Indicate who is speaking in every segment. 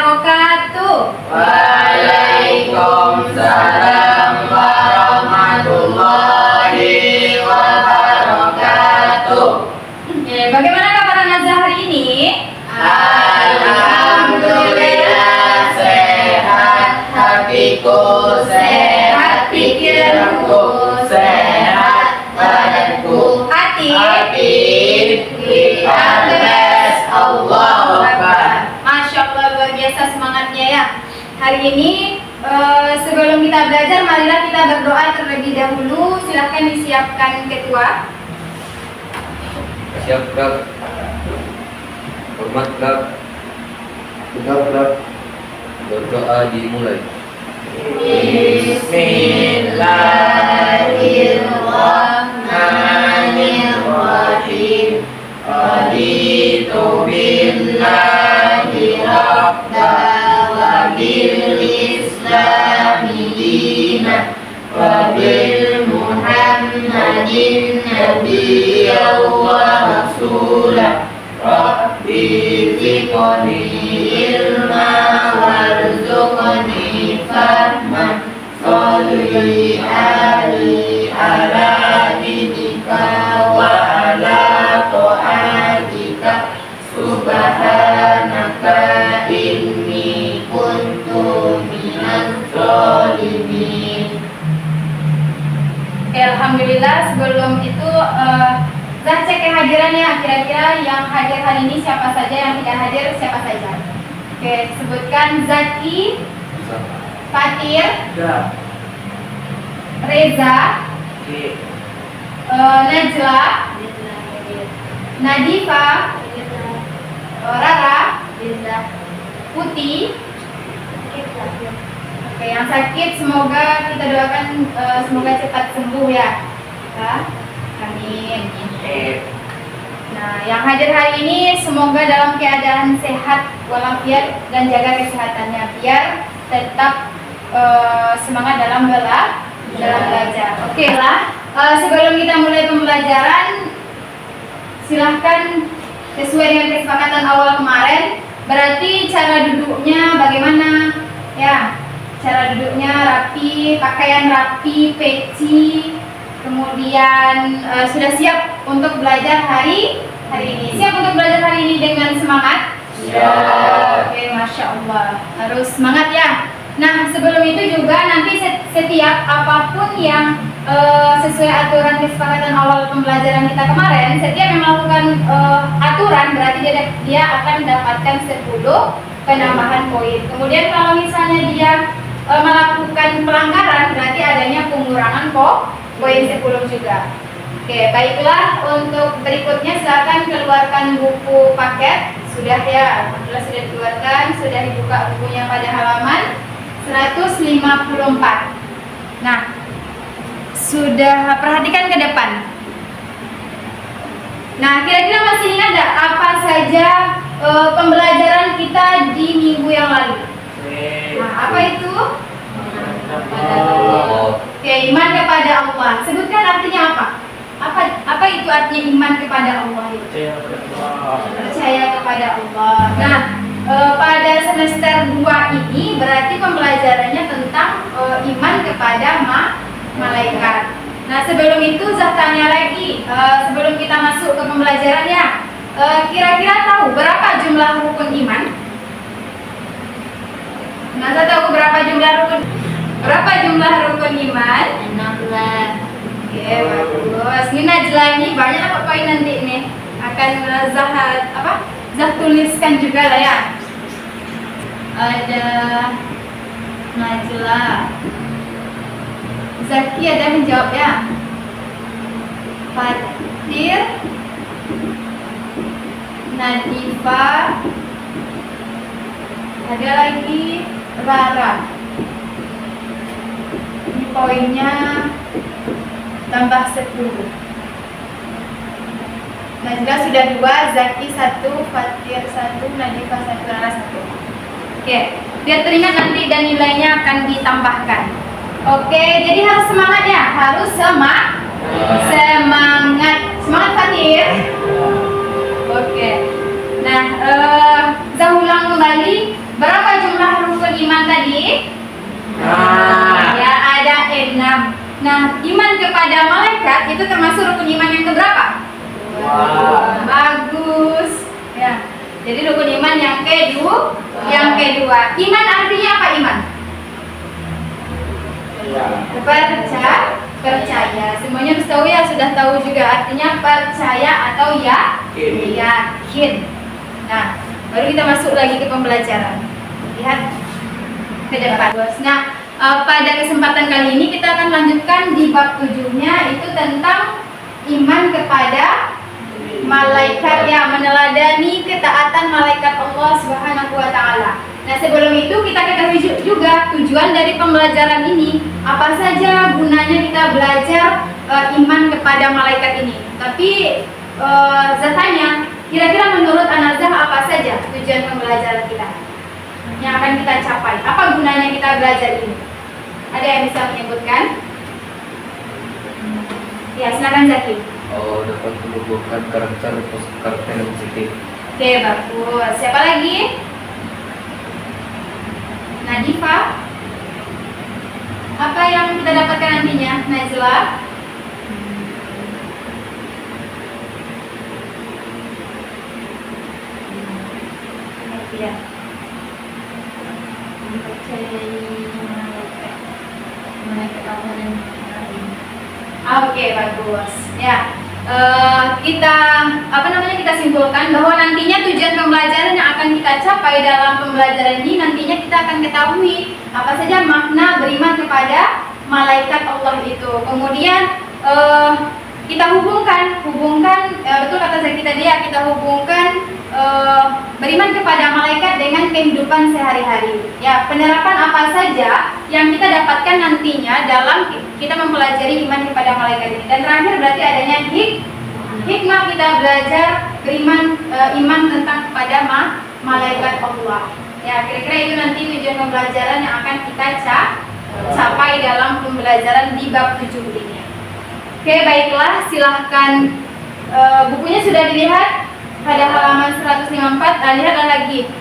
Speaker 1: wabarakatuh.
Speaker 2: Waalaikumsalam warahmatullahi wabarakatuh.
Speaker 1: Bagaimana kabar Nazah hari ini?
Speaker 2: Alhamdulillah sehat, hatiku sehat, pikiranku sehat, badanku
Speaker 1: Hati
Speaker 2: kita bless. Allahu Akbar.
Speaker 1: Masya Allah, luar biasa semangatnya ya. Hari ini sebelum kita belajar, marilah kita berdoa terlebih dahulu. Silahkan disiapkan ketua.
Speaker 3: Siap, Kak. Hormat, Kak. Berdoa dimulai.
Speaker 2: Bismillahirrahmanirrahim. Raditu billahi rabba wa bil islami dina wa bil muhammadin nabiyya wa rasulah. Rabbi zidni ilma warzuqni fahma. Sholli ali ala dinika wa ala ta'atika. Subhanaka inni kuntu minaz zalimin.
Speaker 1: Alhamdulillah, sebelum itu Zah cek kehadirannya, kira-kira yang hadir hari ini siapa saja, yang tidak hadir siapa saja. Oke, sebutkan Zaki, Fatir, Reza, Najla, Nadifa, Rara, Putih. Oke, yang sakit semoga kita doakan semoga cepat sembuh ya. Amin. Nah, yang hadir hari ini semoga dalam keadaan sehat walafiat dan jaga kesehatannya biar tetap semangat dalam belajar. Oke lah. Sebelum kita mulai pembelajaran, silahkan sesuai dengan kesepakatan awal kemarin. Berarti cara duduknya bagaimana? Ya, cara duduknya rapi, pakaian rapi, peci. Kemudian sudah siap untuk belajar hari ini. Siap untuk belajar hari ini dengan semangat?
Speaker 2: Siap.
Speaker 1: Oke, Masya Allah. Harus semangat ya. Nah, sebelum itu juga nanti setiap apapun yang sesuai aturan kesepakatan awal pembelajaran kita kemarin, setiap yang melakukan aturan berarti dia akan mendapatkan 10 penambahan poin. Kemudian kalau misalnya dia melakukan pelanggaran berarti adanya pengurangan poin 10 juga. Oke, baiklah, untuk berikutnya silakan keluarkan buku paket. Sudah ya, alhamdulillah sudah dikeluarkan, sudah dibuka bukunya pada halaman 154. Nah, sudah perhatikan ke depan. Nah, kira-kira masih ingat nggak apa saja pembelajaran kita di minggu yang lalu? Nah, apa itu? Oke, iman kepada Allah. Sebutkan artinya apa? Apa itu artinya iman kepada Allah itu? Percaya kepada Allah. Nah, pada semester 2 ini berarti pembelajarannya tentang iman kepada malaikat. Nah, sebelum itu Zah tanya lagi, sebelum kita masuk ke pembelajarannya, kira-kira tahu berapa jumlah rukun iman? Nah, Zah tahu berapa jumlah rukun? Berapa jumlah rukun iman?
Speaker 2: 16.
Speaker 1: Oke, bagus. Ini Najla ini banyak dapat poin nanti nih. Akan Zah tuliskan juga lah ya. Ada Najla, Zaki ada yang menjawab ya. Fatir, Nadifa, ada lagi Rara. Ini poinnya tambah 10. Najla sudah 2, Zaki 1, Fatir 1, Nadifa 1, Rara 1. Oke, biar teringat nanti dan nilainya akan ditambahkan. Oke, jadi harus semangat ya, harus semangat. Semangat Fatir. Oke. Nah, saya ulang kembali, berapa Ya, ada 6. Nah, iman kepada malaikat itu termasuk rukun iman yang keberapa? Bagus. Ya. Jadi rukun iman yang kedua, Iman artinya apa iman? Percaya. Semuanya harus tahu ya, sudah tahu juga artinya percaya atau yakin. Nah, baru kita masuk lagi ke pembelajaran. Lihat ke depan. Nah, pada kesempatan kali ini kita akan lanjutkan di bab 7-nya, itu tentang iman kepada malaikat, ya, meneladani ketaatan malaikat Allah Subhanahu wa taala. Nah, sebelum itu kita ketahui juga tujuan dari pembelajaran ini. Apa saja gunanya kita belajar iman kepada malaikat ini. Tapi zatanya, kira-kira menurut Anazah apa saja tujuan pembelajaran kita yang akan kita capai? Apa gunanya kita belajar ini? Ada yang bisa menyebutkan? Ya, silakan Zaki.
Speaker 3: Oh, dapat menumbuhkan karakter yang positif.
Speaker 1: Oke, bagus. Siapa lagi? Nadifa. Apa yang kita dapatkan nantinya? Najla. Ya. Oke, bagus. Ya. Kita simpulkan bahwa nantinya tujuan pembelajaran yang akan kita capai dalam pembelajaran ini, nantinya kita akan ketahui apa saja makna beriman kepada malaikat Allah itu. Kemudian kita hubungkan betul kata Zaki tadi ya, kita hubungkan beriman kepada malaikat dengan kehidupan sehari-hari. Ya, penerapan apa saja yang kita dapatkan nantinya dalam kita mempelajari iman kepada malaikat ini. Dan terakhir berarti adanya hikmah kita belajar beriman iman tentang kepada malaikat Allah. Ya, kira-kira itu nanti tujuan pembelajaran yang akan kita capai dalam pembelajaran di bab 7 ini. Oke, baiklah, silahkan, bukunya sudah dilihat pada halaman 154. Lihatlah lagi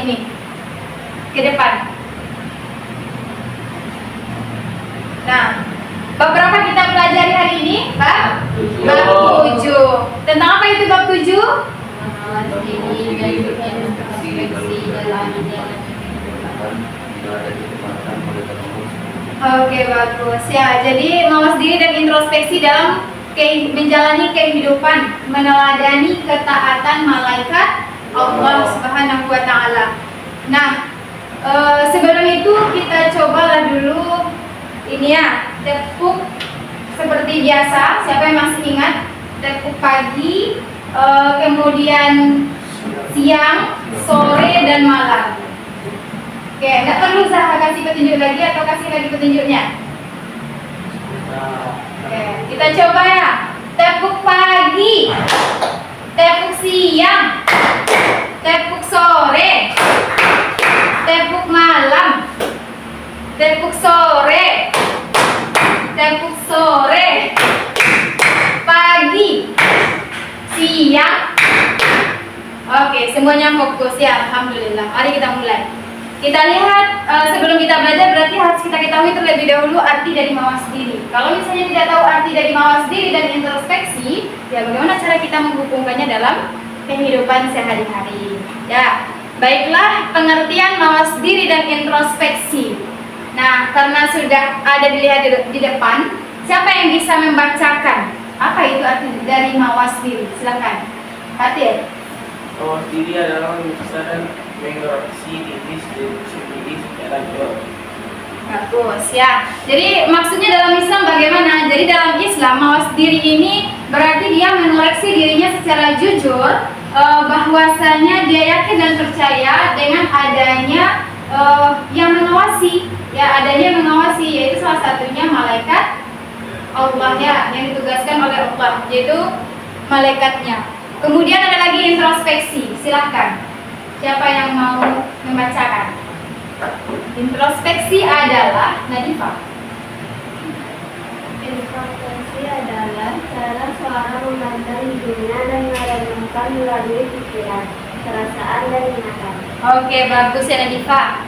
Speaker 1: ini ke depan. Nah, bab berapa kita pelajari hari ini? Bab 7. Tentang apa itu bab 7? Oke, bagus ya. Jadi mawas diri dan introspeksi dalam menjalani kehidupan, meneladani ketaatan malaikat Allah Subhanahu wa taala. Nah, sebelum itu kita cobalah dulu ini ya, tepuk seperti biasa. Siapa yang masih ingat? Tepuk pagi, kemudian siang, sore dan malam. Oke, nggak perlu Zahra kasih petunjuk lagi atau kasih lagi petunjuknya? Oke, kita coba ya. Tepuk pagi, tepuk siang, tepuk sore, tepuk malam, tepuk sore, tepuk sore, pagi, siang. Oke, semuanya fokus ya, alhamdulillah. Mari kita mulai. Kita lihat sebelum kita belajar berarti harus kita ketahui terlebih dahulu arti dari mawas diri. Kalau misalnya tidak tahu arti dari mawas diri dan introspeksi, ya bagaimana cara kita menghubungkannya dalam kehidupan sehari-hari. Ya, baiklah, pengertian mawas diri dan introspeksi. Nah, karena sudah ada dilihat di depan, siapa yang bisa membacakan apa itu arti dari mawas diri? Silakan, Fatir.
Speaker 2: Mawas diri adalah mengusahakan mengoreksi diri sendiri secara jauh.
Speaker 1: Bagus ya. Jadi maksudnya dalam Islam bagaimana? Jadi dalam Islam mawas diri ini berarti dia mengoreksi dirinya secara jujur, bahwasanya dia yakin dan percaya dengan adanya yang mengawasi, ya adanya mengawasi, yaitu salah satunya malaikat Allah ya, yang ditugaskan oleh Allah, yaitu malaikatnya. Kemudian ada lagi introspeksi. Silahkan, siapa yang mau membacakan? Introspeksi adalah Nadifa.
Speaker 4: Introspeksi adalah cara seorang memandang dirinya dan merenungkan melalui pikiran, perasaan, dan ingatan.
Speaker 1: Oke, bagus ya Nadifa.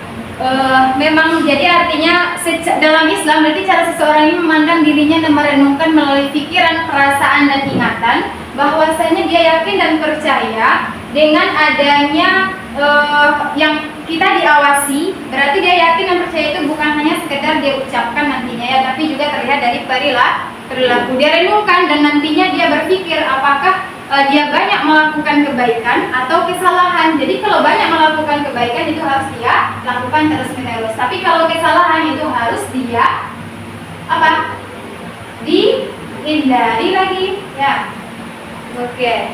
Speaker 1: memang jadi artinya dalam Islam berarti cara seseorang ini memandang dirinya dan merenungkan melalui pikiran, perasaan dan ingatan bahwasanya dia yakin dan percaya dengan adanya yang kita diawasi, berarti dia yakin dan percaya itu bukan hanya sekedar dia ucapkan nantinya ya, tapi juga terlihat dari perilaku. Dia renungkan dan nantinya dia berpikir apakah dia banyak melakukan kebaikan atau kesalahan. Jadi kalau banyak melakukan kebaikan itu harus dia lakukan terus-menerus. Tapi kalau kesalahan itu harus dia apa? Dihindari lagi, ya. Oke.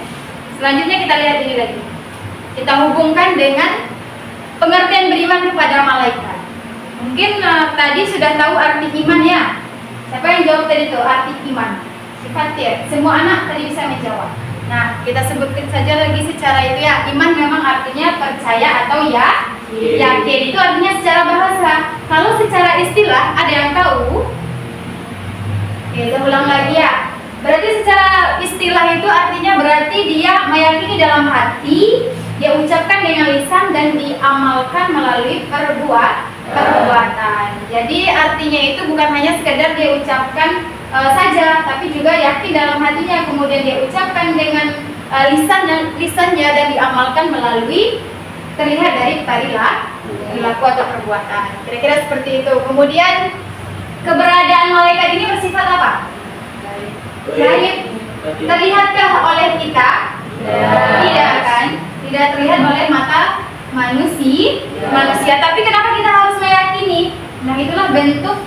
Speaker 1: Selanjutnya kita lihat ini lagi. Kita hubungkan dengan pengertian beriman kepada malaikat. Mungkin tadi sudah tahu arti iman ya. Siapa yang jawab tadi itu arti iman? Sifat ya. Semua anak tadi bisa menjawab. Nah, kita sebutkan saja lagi secara itu ya. Iman memang artinya percaya atau ya, yakin. Itu artinya secara bahasa. Kalau secara istilah ada yang tahu? Oke, saya ulang lagi ya. Berarti secara istilah itu artinya berarti dia meyakini dalam hati, dia ucapkan dengan lisan dan diamalkan melalui perbuatan. Jadi artinya itu bukan hanya sekedar dia ucapkan saja, tapi juga yakin dalam hatinya, kemudian dia ucapkan dengan lisannya dan diamalkan melalui terlihat dari perilaku atau perbuatan. Kira-kira seperti itu. Kemudian keberadaan malaikat ini bersifat apa? Gaib. Terlihatkah oleh kita? Tidak kan? Tidak terlihat oleh mata manusia. Tapi kenapa kita harus meyakini? Nah, itulah bentuk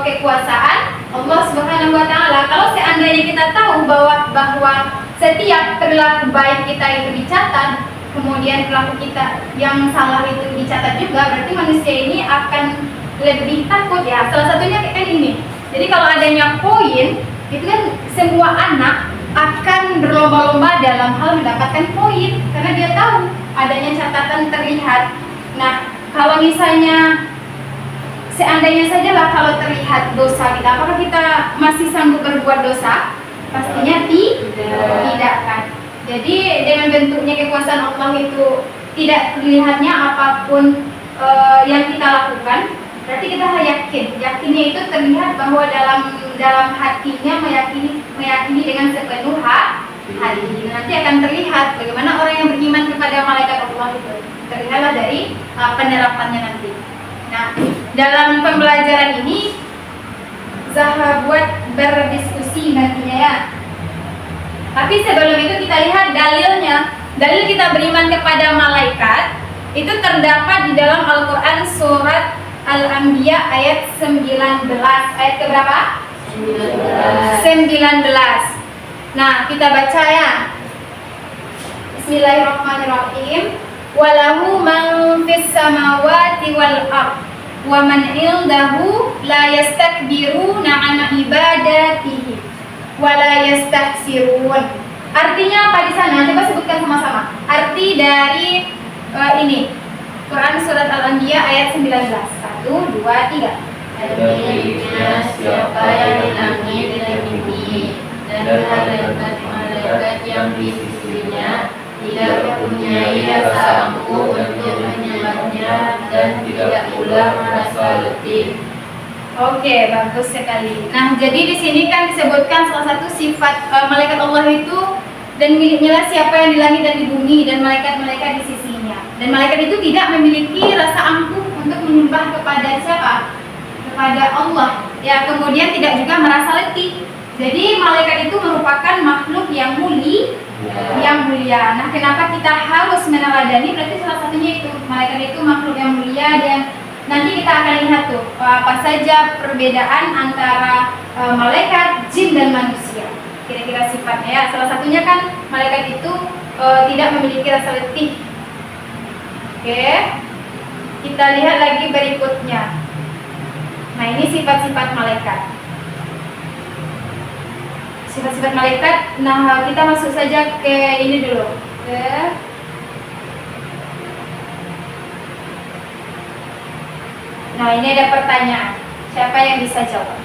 Speaker 1: kekuasaan Allah Subhanahu wa taala. Kalau seandainya kita tahu bahwa setiap perilaku baik kita itu dicatat, kemudian perilaku kita yang salah itu dicatat juga, berarti manusia ini akan lebih takut ya. Salah satunya kan ini. Jadi kalau adanya poin, itu kan semua anak akan berlomba-lomba dalam hal mendapatkan poin karena dia tahu adanya catatan terlihat. Nah, kalau misalnya seandainya sajalah kalau terlihat dosa kita, apakah kita masih sanggup berbuat dosa? Pastinya tidak kan. Jadi dengan bentuknya kekuasaan Allah itu tidak terlihatnya apapun yang kita lakukan, berarti kita yakinnya itu terlihat bahwa dalam hatinya meyakini dengan sepenuh hati. Nanti akan terlihat bagaimana orang yang beriman kepada malaikat Allah itu terlihatlah dari penerapannya nanti. Nah, dalam pembelajaran ini Zahra buat berdiskusi nantinya ya. Tapi sebelum itu kita lihat dalilnya. Dalil kita beriman kepada malaikat itu terdapat di dalam Al-Quran surat Al-Anbiya ayat 19. Ayat keberapa? 19. Nah, kita baca ya. Bismillahirrahmanirrahim. Walahu man fis samawati wal ard wa man indahu la yastakbiruna an ibadatihi wa la yastahsirun. Artinya apa di sana? Coba sebutkan sama-sama. Arti dari ini Quran surat Al-Anbiya ayat 19. 1, 2, 3.
Speaker 3: Artinya siapa yang di langit dan bumi dan malaikat yang di sisinya tidak mempunyai rasa angkuh untuk menyembahnya dan tidak pula merasa letih.
Speaker 1: Oke, bagus sekali. Nah, jadi di sini kan disebutkan salah satu sifat malaikat Allah itu dan miliknya siapa yang di langit dan di bumi dan malaikat-malaikat di sisinya. Dan malaikat itu tidak memiliki rasa angkuh untuk menyembah kepada siapa? Kepada Allah. Ya, kemudian tidak juga merasa letih. Jadi malaikat itu merupakan makhluk yang mulia. Nah, kenapa kita harus meneladani? Berarti salah satunya itu malaikat itu makhluk yang mulia dan nanti kita akan lihat tuh apa saja perbedaan antara malaikat, jin dan manusia. Kira-kira sifatnya ya. Salah satunya kan malaikat itu tidak memiliki rasa letih. Oke. Kita lihat lagi berikutnya. Nah, ini sifat-sifat malaikat. Sifat-sifat malaikat. Nah, kita masuk saja ke ini dulu. Nah, ini ada pertanyaan. Siapa yang bisa jawab?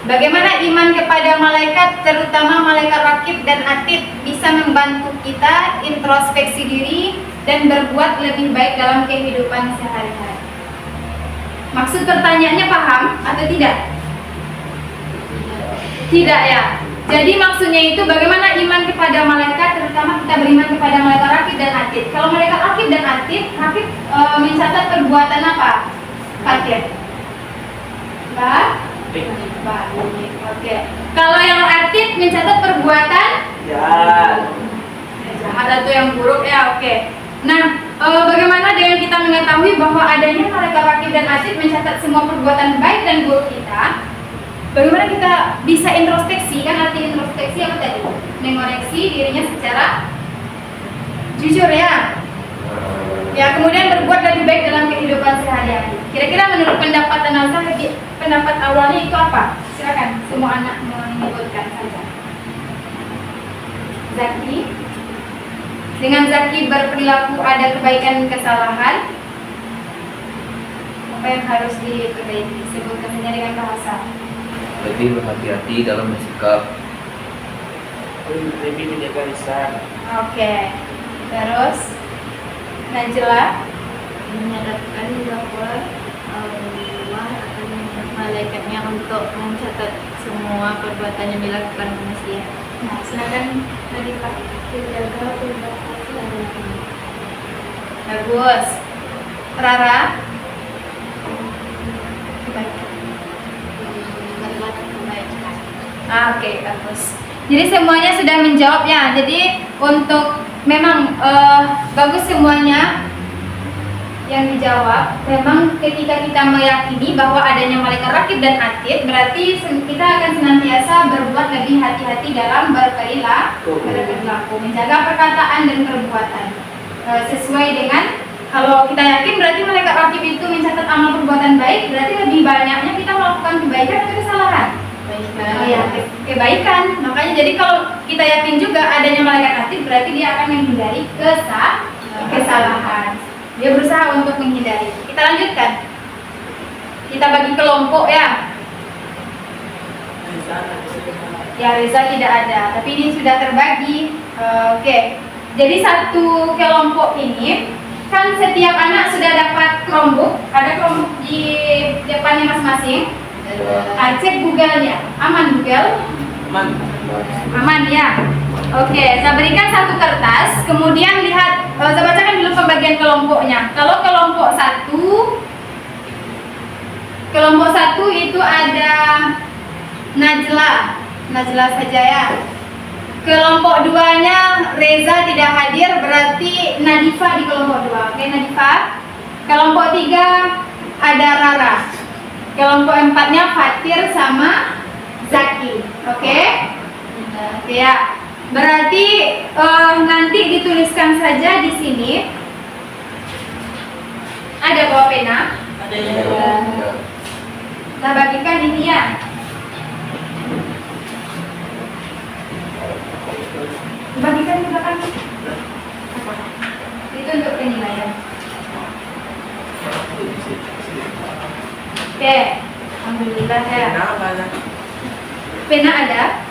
Speaker 1: Bagaimana iman kepada malaikat, terutama malaikat rakib dan atid, bisa membantu kita introspeksi diri dan berbuat lebih baik dalam kehidupan sehari-hari? Maksud pertanyaannya paham atau tidak? Tidak ya. Jadi maksudnya itu bagaimana iman kepada malaikat, terutama kita beriman kepada malaikat rakib dan atid. Kalau malaikat rakib dan atid, rakib mencatat perbuatan apa? Atid. Baik. Oke. Kalau yang atid mencatat perbuatan
Speaker 2: Ya.
Speaker 1: jahat atau yang buruk ya, oke. Nah, bagaimana dengan kita mengetahui bahwa adanya malaikat rakib dan atid mencatat semua perbuatan baik dan buruk kita? Bagaimana kita bisa introspeksi? Kan arti introspeksi apa tadi? Mengoreksi dirinya secara jujur ya. Ya, kemudian berbuat lebih baik dalam kehidupan sehari-hari. Kira-kira menurut pendapat Anasa, pendapat awalnya itu apa? Silakan, semua anak menyebutkan saja. Zaki, dengan Zaki berperilaku ada kebaikan kesalahan. Apa yang harus diperbaiki? Sebutkan saja dengan bahasa.
Speaker 3: Lebih berhati-hati dalam bersikap.
Speaker 2: Lebih menjaga lisan.
Speaker 1: Oke. Terus Najla
Speaker 4: Menyadapkan bahwa Allah akan mengirim malaikatnya untuk mencatat semua perbuatan yang dilakukan manusia.
Speaker 1: Nah, silakan Nadifah.
Speaker 4: Menjaga privasi anak.
Speaker 1: Bagus. Rara.
Speaker 4: Berbuat kebaikan.
Speaker 1: Oke, bagus. Jadi semuanya sudah menjawab ya. Jadi untuk memang bagus semuanya yang dijawab. Memang ketika kita meyakini bahwa adanya malaikat rakib dan atid, berarti kita akan senantiasa berbuat lebih hati-hati dalam berperilaku, menjaga perkataan dan perbuatan sesuai dengan. Kalau kita yakin berarti malaikat rakib itu mencatat amal perbuatan baik, berarti lebih banyaknya kita melakukan kebaikan atau kesalahan? Oh ya, kebaikan. Makanya jadi kalau kita yakin juga adanya malaikat atid, berarti dia akan menghindari kesalahan. Dia berusaha untuk menghindari. Kita lanjutkan. Kita bagi kelompok ya. Ya, Reza tidak ada, tapi ini sudah terbagi. Oke. Jadi satu kelompok ini kan setiap anak sudah dapat Chromebook, ada Chromebook di depannya masing-masing. Cek Google-nya, aman Google? Aman ya. Oke, saya berikan satu kertas, kemudian lihat, saya bacakan dulu pembagian kelompoknya. Kalau kelompok satu itu ada Najla saja ya. Kelompok 2-nya Reza tidak hadir, berarti Nadifah di kelompok 2. Oke, Nadifah. Kelompok 3 ada Rara. Kelompok 4-nya Fatir sama Zaki. Oke? Ya. Berarti nanti dituliskan saja di sini. Ada bawa pena?
Speaker 2: Ada yang
Speaker 1: Kita bagikan ini ya. Bagikan juga kan? Itu untuk penilaian. Oke, alhamdulillah ya.
Speaker 2: Kenapa?
Speaker 1: Pena ada?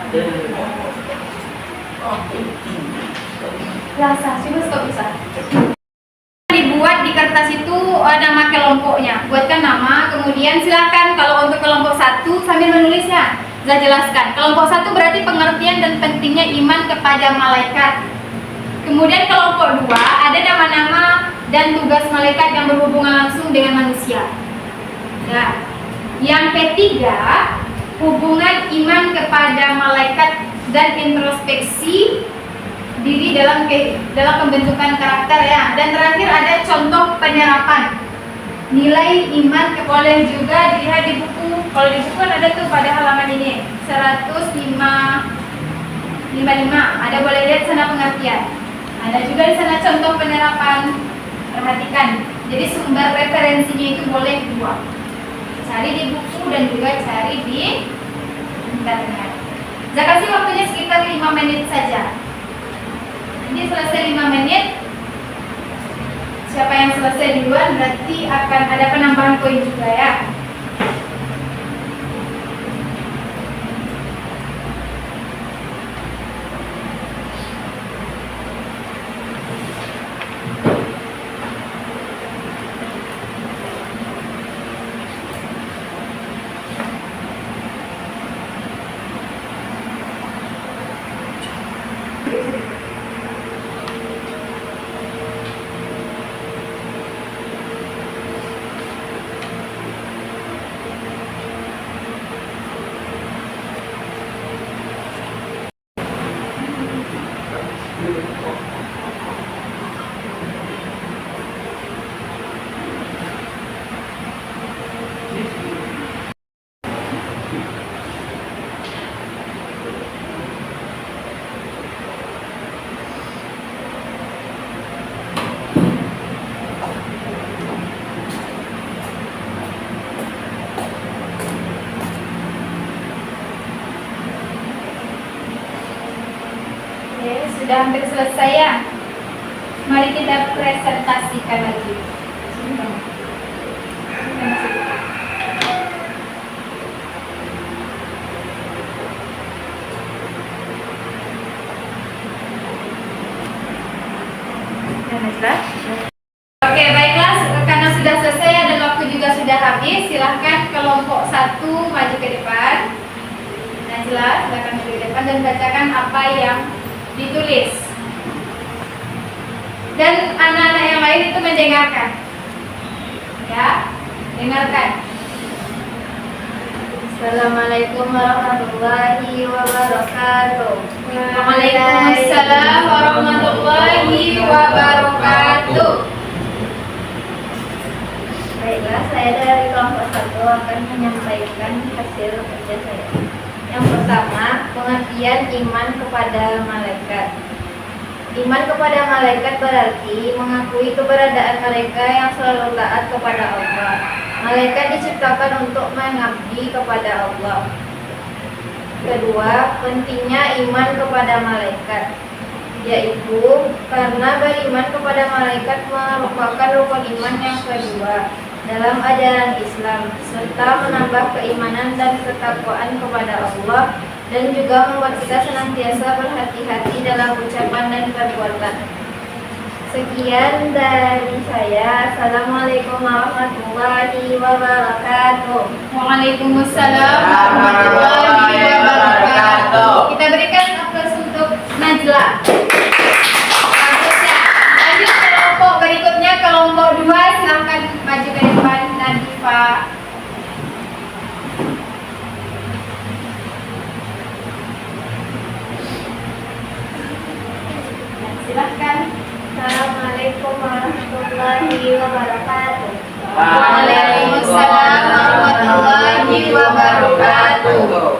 Speaker 1: Rasa, coba stop bisa. Dibuat di kertas itu nama kelompoknya. Buatkan nama, kemudian silakan kalau untuk kelompok 1 sambil menulisnya. Saya jelaskan. Kelompok 1 berarti pengertian dan pentingnya iman kepada malaikat. Kemudian kelompok 2 ada nama-nama dan tugas malaikat yang berhubungan langsung dengan manusia. Ya. Yang ketiga, hubungan iman kepada malaikat dan introspeksi diri dalam pembentukan karakter ya. Dan terakhir ada contoh penerapan. Nilai iman boleh juga dilihat di buku. Kalau di buku kan ada tuh pada halaman ini 155. Ada boleh lihat sana pengertian. Ada juga di sana contoh penerapan. Perhatikan. Jadi sumber referensinya itu boleh dua. Cari di buku dan juga cari di internet. Saya kasih waktunya sekitar 5 menit saja. Ini selesai 5 menit. Siapa yang selesai duluan berarti akan ada penambahan poin juga ya. sudah hampir selesai ya. Mari kita presentasikan lagi. Oke, baiklah, karena sudah selesai dan waktu juga sudah habis, silahkan kelompok 1 maju ke depan. Najla, silahkan maju ke depan dan bacakan apa yang ditulis. Dan anak-anak yang lain itu mendengarkan. Ya, dengarkan.
Speaker 3: Assalamualaikum warahmatullahi wabarakatuh.
Speaker 1: Waalaikumsalam warahmatullahi wabarakatuh.
Speaker 3: Baiklah, saya dari kelompok 1 akan menyampaikan hasil kerja saya. Yang pertama, pengertian iman kepada malaikat. Iman kepada malaikat berarti mengakui keberadaan mereka yang selalu taat kepada Allah. Malaikat diciptakan untuk mengabdi kepada Allah. Kedua, pentingnya iman kepada malaikat, yaitu karena beriman kepada malaikat merupakan rukun iman yang kedua dalam ajaran Islam, serta menambah keimanan dan ketakwaan kepada Allah, dan juga membuat kita senantiasa berhati-hati dalam ucapan dan perbuatan. Sekian dari saya. Assalamualaikum warahmatullahi wabarakatuh.
Speaker 1: Waalaikumsalam warahmatullahi wabarakatuh. Kita berikan aplaus untuk Najla. Bagus ya. Lanjut kelompok berikutnya, kelompok 2, silahkan maju ke depan. Nadifa. Silahkan.
Speaker 3: Assalamualaikum warahmatullahi wabarakatuh.
Speaker 1: Waalaikumsalam warahmatullahi wabarakatuh.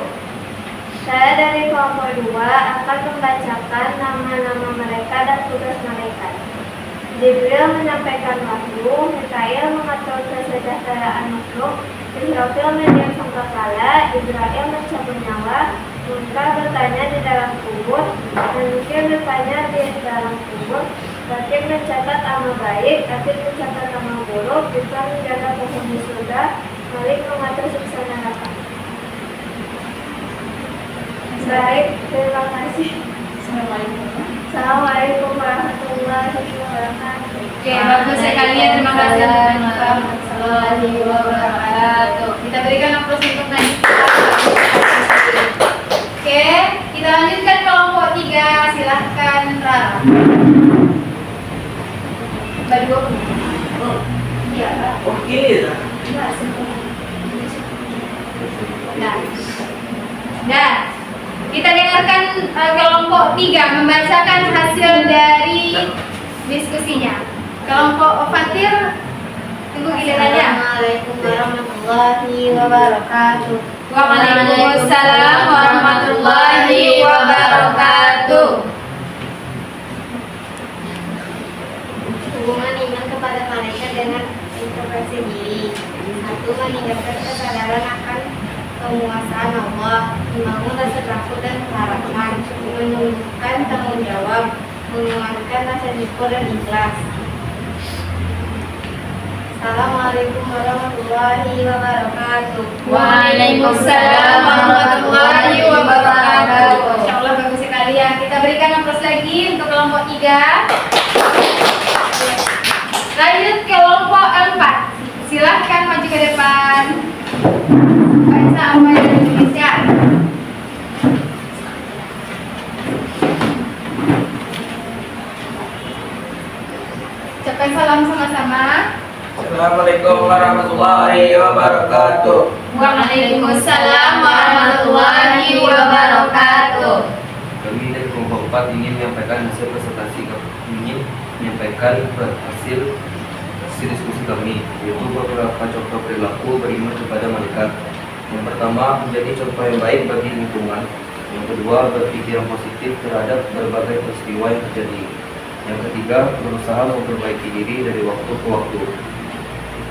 Speaker 3: Saya dari kelompok 2 akan membacakan nama-nama mereka dan tugas mereka. Jibril menyampaikan wahyu, Mikail mengatur kesejahteraan makhluk, Israfil mendiam sangkakala, Israel mencabut nyawa, Munkar bertanya di dalam kubur, Munkir bertanya di dalam kubur, Bakir mencatat amal baik, Atid mencatat amal buruk, Bisa menjaga penghuni surga, Malik mengatur siksa neraka. Baik, terima kasih. Assalamualaikum warahmatullahi wabarakatuh.
Speaker 1: Oke, bagus sekali ya, terima kasih. Warahmatullahi wabarakatuh. Kita berikan aplaus untuk Najla. Oke, kita lanjutkan kelompok 3. Silahkan Rara. Baju. Iya, Kak.
Speaker 2: Oke lah.
Speaker 1: Nah, kita dengarkan kelompok 3 membacakan hasil dari diskusinya. Kelompok Fatir, tunggu gilirannya.
Speaker 3: Assalamualaikum warahmatullahi wabarakatuh.
Speaker 1: Waalaikumsalam warahmatullahi wabarakatuh.
Speaker 3: Hubungan iman kepada malaikat dengan introspeksi diri. 1. Meningkatkan kesadaran akan penguasaan Allah, membangun rasa takut dan harapan, menunjukkan tanggung jawab, menguatkan rasa syukur dan ikhlas. Assalamualaikum warahmatullahi wabarakatuh.
Speaker 1: Waalaikumsalam warahmatullahi wabarakatuh. Insyaallah bagus sekali ya. Kita berikan aplaus lagi untuk kelompok 3. Lanjut kelompok 4. Silahkan maju ke depan. Baca apa yang dituliskan. Ucapkan salam sama-sama.
Speaker 2: Assalamualaikum warahmatullahi wabarakatuh.
Speaker 1: Waalaikumsalam warahmatullahi wabarakatuh.
Speaker 5: Kami dari kelompok 4 ingin menyampaikan hasil presentasi hasil diskusi kami, yaitu beberapa contoh perilaku beriman kepada malaikat. Yang pertama, menjadi contoh yang baik bagi lingkungan. Yang kedua, berpikir yang positif terhadap berbagai peristiwa yang terjadi. Yang ketiga, berusaha memperbaiki diri dari waktu ke waktu.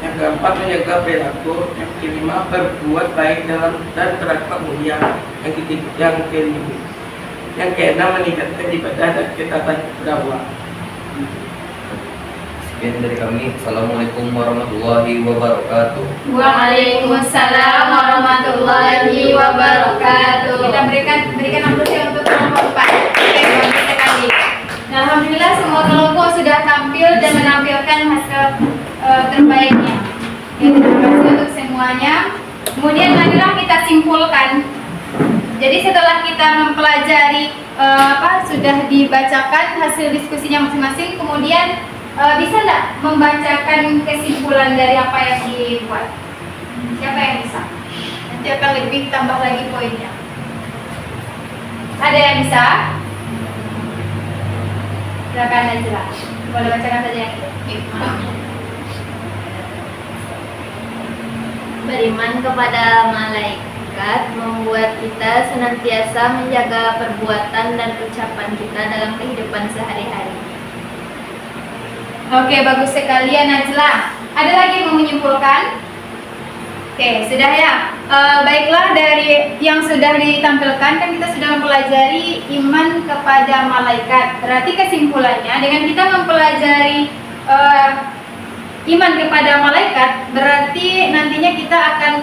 Speaker 2: Yang keempat, menjaga perilaku. Yang kelima, berbuat baik dalam dan berakhlak mulia. Yang Yang keenam, meningkatkan ibadah dan ketatan dakwah.
Speaker 5: Sekian dari kami. Assalamualaikum warahmatullahi wabarakatuh.
Speaker 1: Waalaikumsalam warahmatullahi wabarakatuh. Kita berikan aplaus untuk kelompok 4. Oke, bagus sekali. Nah, alhamdulillah semua kelompok sudah tampil dan menampilkan hasil terbaiknya. Oke, terima kasih untuk semuanya. Kemudian marilah kita simpulkan. Jadi setelah kita mempelajari sudah dibacakan hasil diskusinya masing-masing, kemudian bisa nggak membacakan kesimpulan dari apa yang dibuat? Siapa yang bisa? Nanti akan lebih tambah lagi poinnya. Ada yang bisa? Silakan Najla. Boleh bacakan saja yang itu.
Speaker 3: Beriman kepada malaikat membuat kita senantiasa menjaga perbuatan dan ucapan kita dalam kehidupan sehari-hari.
Speaker 1: Oke, bagus sekali ya Najla. Ada lagi yang mau menyimpulkan? Oke, sudah ya. Baiklah, dari yang sudah ditampilkan kan kita sudah mempelajari iman kepada malaikat. Berarti kesimpulannya dengan kita mempelajari iman kepada malaikat, berarti nantinya kita akan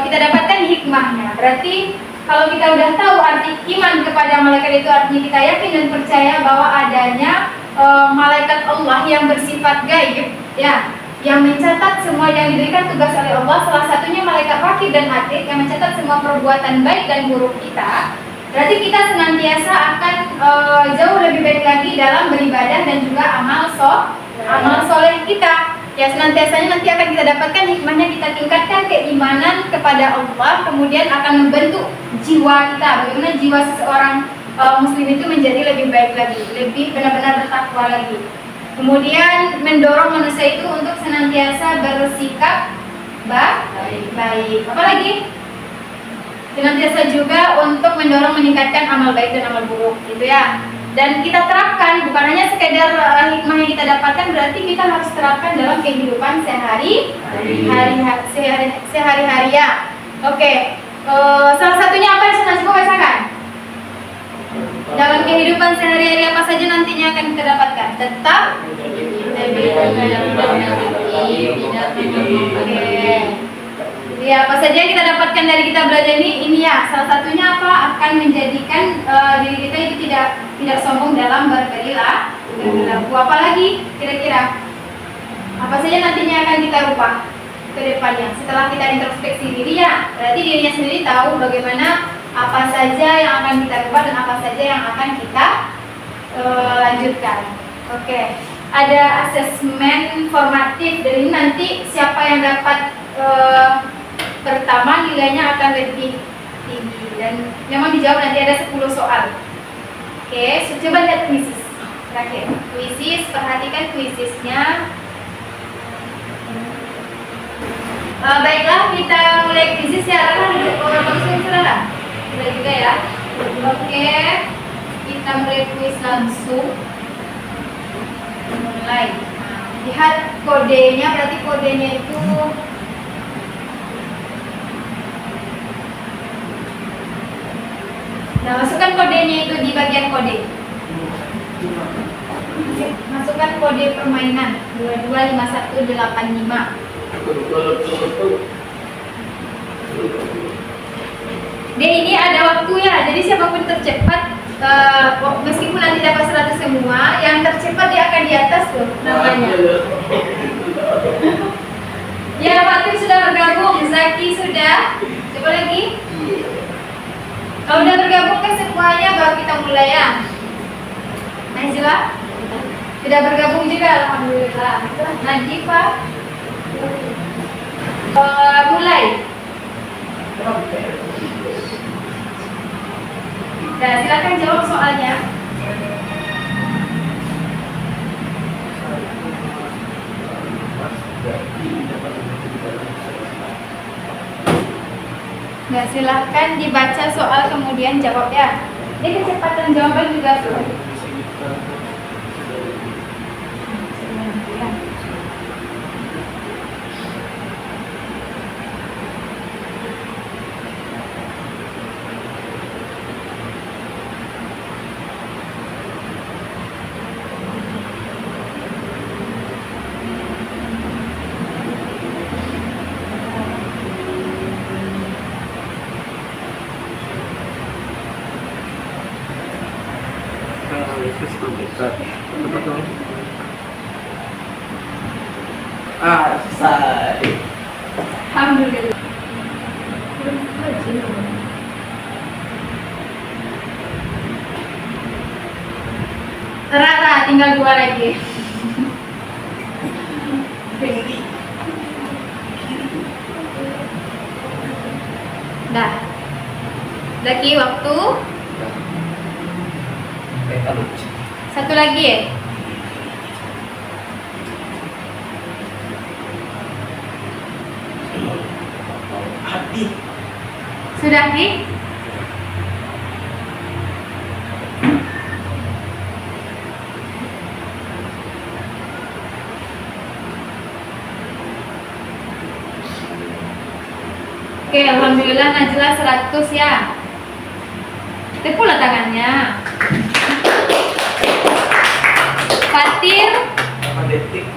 Speaker 1: kita dapatkan hikmahnya. Berarti kalau kita udah tahu arti iman kepada malaikat itu artinya kita yakin dan percaya bahwa adanya malaikat Allah yang bersifat gaib, ya, yang mencatat semua yang diberikan tugas oleh Allah. Salah satunya malaikat rakib dan atid yang mencatat semua perbuatan baik dan buruk kita. Berarti kita senantiasa akan jauh lebih baik lagi dalam beribadah dan juga amal soleh kita. Ya, senantiasanya nanti akan kita dapatkan hikmahnya, kita tingkatkan keimanan kepada Allah, kemudian akan membentuk jiwa kita. Bagaimana jiwa seseorang muslim itu menjadi lebih baik lagi, lebih benar-benar bertakwa lagi. Kemudian mendorong manusia itu untuk senantiasa bersikap baik. Apalagi senantiasa juga untuk mendorong meningkatkan amal baik dan amal buruk, gitu ya. Dan kita terapkan, bukan hanya sekedar hikmah yang kita dapatkan, berarti kita harus terapkan dalam kehidupan sehari-hari ya. Oke, salah satunya apa yang saya coba bacakan? Dalam kehidupan sehari-hari apa saja nantinya akan kita dapatkan? Tetap ya, apa saja yang kita dapatkan dari kita belajar ini ya, salah satunya apa? Akan menjadikan diri kita itu tidak sombong dalam berperilaku. Apalagi kira-kira apa saja nantinya akan kita rubah ke depannya setelah kita introspeksi diri ya. Berarti dirinya sendiri tahu bagaimana apa saja yang akan kita rubah dan apa saja yang akan kita lanjutkan. Oke, ada asesmen formatif, dari nanti siapa yang dapat pertama nilainya akan lebih tinggi dan memang dijawab nanti ada 10 soal. Oke, coba lihat kuisis terakhir. Kuisis, perhatikan kuisisnya. Baiklah, kita mulai kuisis ya. Bagus saudara. Sudah juga ya. Oke, kita mulai kuis langsung. Mulai. Lihat kodenya, berarti kodenya itu nah, masukkan kodenya itu di bagian kode. Masukkan kode permainan 225185. D ini ada waktu ya, jadi siapapun tercepat meskipun nanti dapat 100 semua, yang tercepat dia akan di atas tuh namanya. Ya, Fatih sudah bergabung, Zaki sudah. Coba lagi. Kalau udah bergabung ke semuanya baru kita mulai ya. Najla sudah bergabung juga, alhamdulillah. Nadifa mulai. Nah, silakan jawab soalnya. Nah, silahkan dibaca soal kemudian jawab ya. Ini kecepatan jawaban juga
Speaker 2: Selesai.
Speaker 1: Alhamdulillah. Rara, tinggal 2 lagi. Dah. Lagi waktu
Speaker 5: Lucu.
Speaker 1: 1 lagi ya?
Speaker 2: Hati.
Speaker 1: Sudah Ki? Oke, alhamdulillah Najla 100 ya. Tepulah tangannya. Fatir
Speaker 2: 8 detik.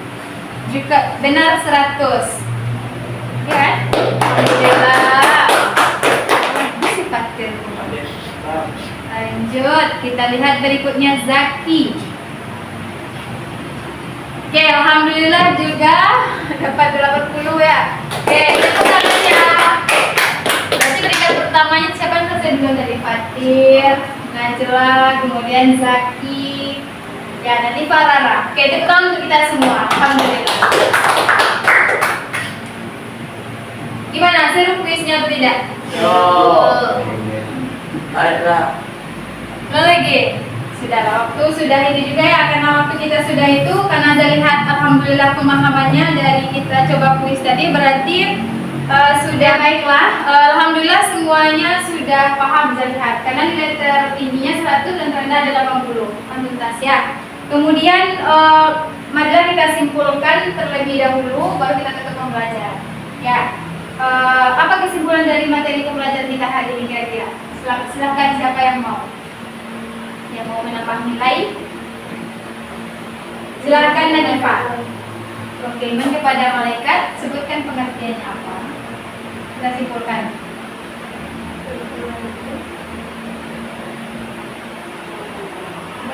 Speaker 1: juga benar 100. Ya kan? Alhamdulillah. Bagus sih Fatir.
Speaker 2: 8 detik.
Speaker 1: Lanjut, kita lihat berikutnya Zaki. Oke, alhamdulillah juga dapat 80 ya. Oke, tepuk tangannya. Berarti peringkat pertamanya siapa yang selesai dulu dari Fatir, Najla, kemudian Zaki, ya nanti Farara. Oke, tepuk tangan untuk kita semua. Alhamdulillah. Gimana, seru kuisnya atau tidak?
Speaker 2: Yo. Ada.
Speaker 1: Lo lagi? Sudah waktu sudah ini juga ya, karena waktu kita sudah itu karena ada lihat alhamdulillah pemahamannya dari kita coba kuis tadi berarti sudah baiklah. Alhamdulillah semuanya sudah paham bisa lihat karena nilai tertingginya 100 dan terendah ada 80 tuntas ya. Kemudian marilah kita simpulkan terlebih dahulu baru kita ke pembelajaran ya. Apa kesimpulan dari materi pembelajaran kita hari ini kira-kira? Silahkan siapa yang mau menambah nilai, silakan Nadifa. Oke, iman kepada malaikat, sebutkan pengertiannya apa? Kita simpulkan.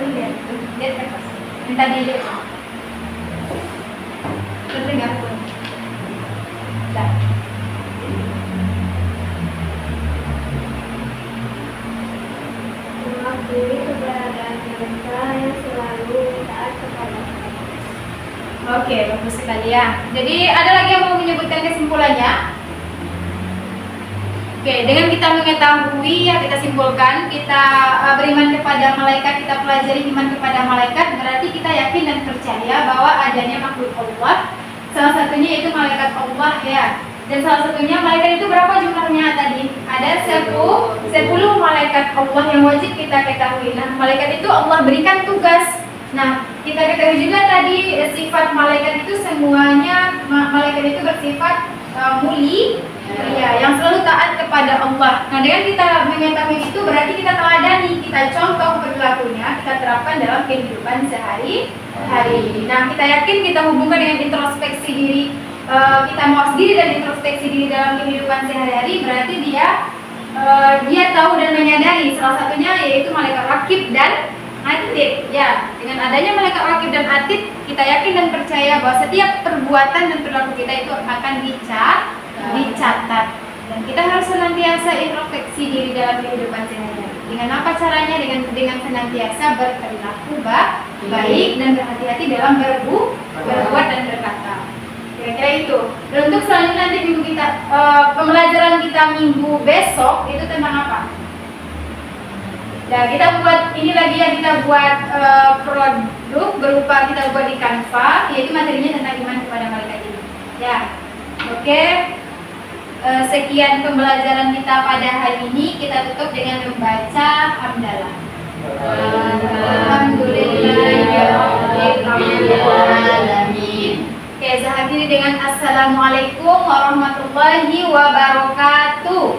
Speaker 1: Lihat ke atas. Minta dilihat. Terdengar pun. Dah.
Speaker 4: Mengakui keberadaan mereka yang selalu taat kepada Allah.
Speaker 1: Oke, bagus sekali ya. Jadi ada lagi yang mau menyebutkan kesimpulannya? Oke, dengan kita mengetahui ya kita simpulkan, kita beriman kepada malaikat, kita pelajari iman kepada malaikat, berarti kita yakin dan percaya bahwa adanya makhluk Allah. Salah satunya yaitu malaikat Allah ya. Dan salah satunya malaikat itu berapa jumlahnya tadi? Ada 10 malaikat Allah yang wajib kita ketahui. Nah, malaikat itu Allah berikan tugas. Nah, kita ketahui juga tadi sifat malaikat itu semuanya malaikat itu bersifat mulia, yang selalu taat kepada Allah. Nah, dengan kita mengetahui itu berarti kita teladani, kita contoh perilakunya, kita terapkan dalam kehidupan sehari-hari. Nah, kita yakin kita hubungkan dengan introspeksi diri. Kita mawas diri dan introspeksi diri dalam kehidupan sehari-hari, berarti dia tahu dan menyadari salah satunya yaitu malaikat rakib dan atid ya. Dengan adanya malaikat rakib dan atid, kita yakin dan percaya bahwa setiap perbuatan dan perilaku kita itu akan dicatat, dan kita harus senantiasa introspeksi diri dalam kehidupan sehari-hari. Dengan apa caranya? Dengan senantiasa berperilaku baik dan berhati-hati dalam berbuat dan berkata. Kira-kira itu. Dan untuk selanjutnya nanti minggu kita pembelajaran kita minggu besok itu tentang apa? Nah, kita buat ini lagi ya, kita buat produk berupa kita buat di Canva, yaitu materinya tentang iman kepada malaikat ini. Ya, oke. Sekian pembelajaran kita pada hari ini. Kita tutup dengan membaca hamdalah. Alhamdulillahirrahmanirrahim. Oke, saya akhiri dengan Assalamualaikum warahmatullahi wabarakatuh.